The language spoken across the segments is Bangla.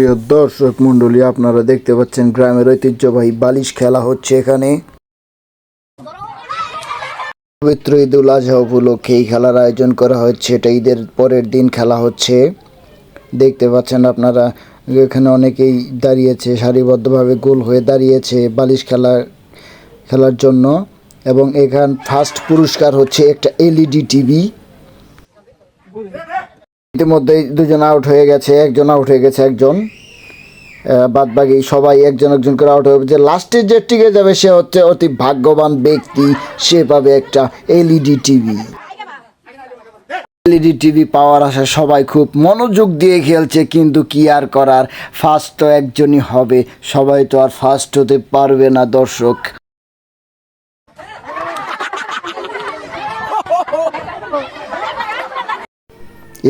প্রিয় দর্শক মণ্ডলী, আপনারা দেখতে পাচ্ছেন গ্রামের ঐতিহ্যবাহী বালিশ খেলা হচ্ছে এখানে। পবিত্র ঈদুল আজহা উপলক্ষে এই খেলার আয়োজন করা হচ্ছে। এটা ঈদের পরের দিন খেলা হচ্ছে। দেখতে পাচ্ছেন আপনারা এখানে অনেকেই দাঁড়িয়েছে, সারিবদ্ধভাবে গোল হয়ে দাঁড়িয়েছে বালিশ খেলার জন্য। এবং এখান ফার্স্ট পুরস্কার হচ্ছে একটা এলইডি টিভি। ইতিমধ্যেই দুজন আউট হয়ে গেছে, একজন বাদ বাকি সবাই একজন একজন করে আউট হবে। যে লাস্টে যে টিকে যাবে সে হচ্ছে অতি ভাগ্যবান ব্যক্তি, সে পাবে একটা এলইডি টিভি পাওয়ার আশায় সবাই খুব মনোযোগ দিয়ে খেলছে, কিন্তু কি আর করার, ফার্স্ট তো একজনই হবে, সবাই তো আর ফার্স্ট হতে পারবে না দর্শক।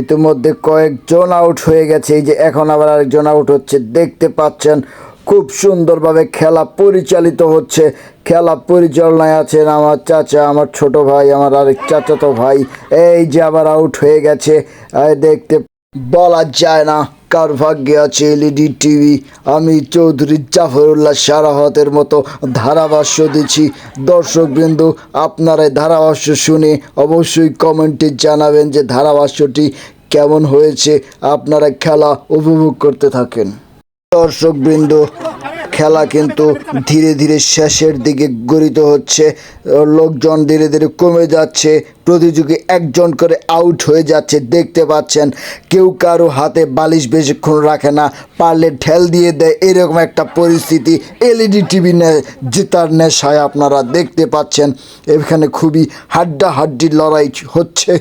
ইতিমধ্যে কয়েকজন আউট হয়ে গেছে, এই যে এখন আবার আরেকজন আউট হচ্ছে। দেখতে পাচ্ছেন খুব সুন্দরভাবে খেলা পরিচালিত হচ্ছে। খেলা পরিচালনায় আছেন আমার চাচা, আমার ছোট ভাই, আমার আরেক চাচাতো ভাই। এই যে আবার আউট হয়ে গেছে। দেখতে বলা যায় না কার ভাগ্যে আছে এলইডি টিভি। আমি চৌধুরী জাফরুল্লাহ সারাহতের মতো ধারাভাষ্য দিচ্ছি। দর্শকবৃন্দ, আপনারা ধারাভাষ্য শুনে অবশ্যই কমেন্টে জানাবেন যে ধারাভাষ্যটি কেমন হয়েছে। আপনারা খেলা উপভোগ করতে থাকেন। দর্শকবৃন্দ, খেলা কিন্তু ধীরে ধীরে শেষের দিকে গড়িত হচ্ছে। লোকজন ধীরে ধীরে কমে যাচ্ছে, প্রতিযোগী একজন করে আউট হয়ে যাচ্ছে। দেখতে পাচ্ছেন কেউ কারো হাতে বালিশ বেশিক্ষণ রাখে না, পারলে ঠেল দিয়ে দেয়, এরকম একটা পরিস্থিতি। এলইডি টিভি জেতার নেশায় আপনারা দেখতে পাচ্ছেন এখানে খুবই হাড্ডাহাড্ডি লড়াই হচ্ছে।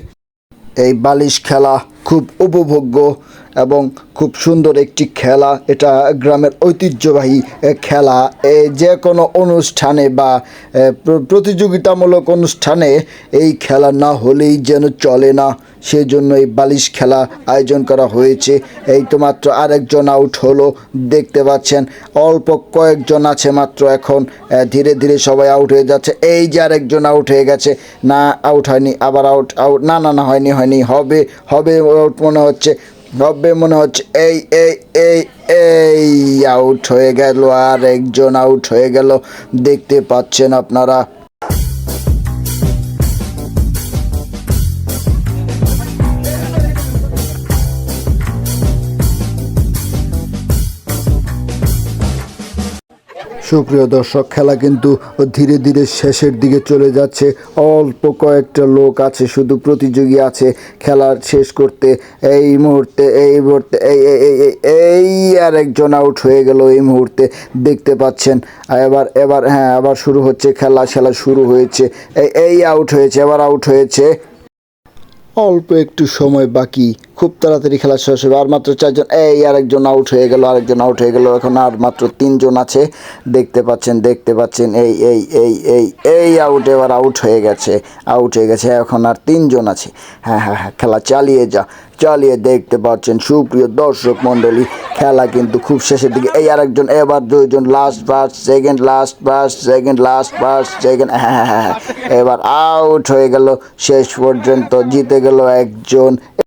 এই বালিশ খেলা খুব উপভোগ্য এবং খুব সুন্দর একটি খেলা। এটা গ্রামের ঐতিহ্যবাহী খেলা। যে কোনো অনুষ্ঠানে বা প্রতিযোগিতামূলক অনুষ্ঠানে এই খেলা না হলেই যেন চলে না, সেজন্য এই বালিশ খেলা আয়োজন করা হয়েছে। এই তো মাত্র আরেকজন আউট হলো, দেখতে পাচ্ছেন অল্প কয়েকজন আছে মাত্র। এখন ধীরে ধীরে সবাই আউট হয়ে যাচ্ছে। এই যে আরেকজন আউট হয়ে গেছে, না আউট হয়নি, আবার আউট না হয়নি হবে আউট মনে হচ্ছে, এই এই এই এই আউট হয়ে গেল, আর একজন আউট হয়ে গেল, দেখতে পাচ্ছেন আপনারা। সুপ্রিয় দর্শক, খেলা কিন্তু ধীরে ধীরে শেষের দিকে চলে যাচ্ছে। অল্প কয়েকটা লোক আছে, শুধু প্রতিযোগী আছে খেলা শেষ করতে। এই মুহূর্তে এই আর একজন আউট হয়ে গেল এই মুহূর্তে, দেখতে পাচ্ছেন। আবার শুরু হচ্ছে খেলা শুরু হয়েছে। এই আউট হয়েছে, এবার আউট হয়েছে। অল্প একটু সময় বাকি, খুব তাড়াতাড়ি খেলা শেষ হবে। আর মাত্র চারজন, এই আরেকজন আউট হয়ে গেল, এখন আর মাত্র তিনজন আছে। দেখতে পাচ্ছেন এই আউট, এবার আউট হয়ে গেছে। এখন আর তিনজন আছে। হ্যাঁ, খেলা চালিয়ে দেখতে পাচ্ছেন সুপ্রিয় দর্শক মণ্ডলী, খেলা কিন্তু খুব শেষের দিকে। এই আরেকজন, এবার দুইজন, লাস্ট সেকেন্ড, হ্যাঁ, এবার আউট হয়ে গেল। শেষ পর্যন্ত জিতে গেল একজন।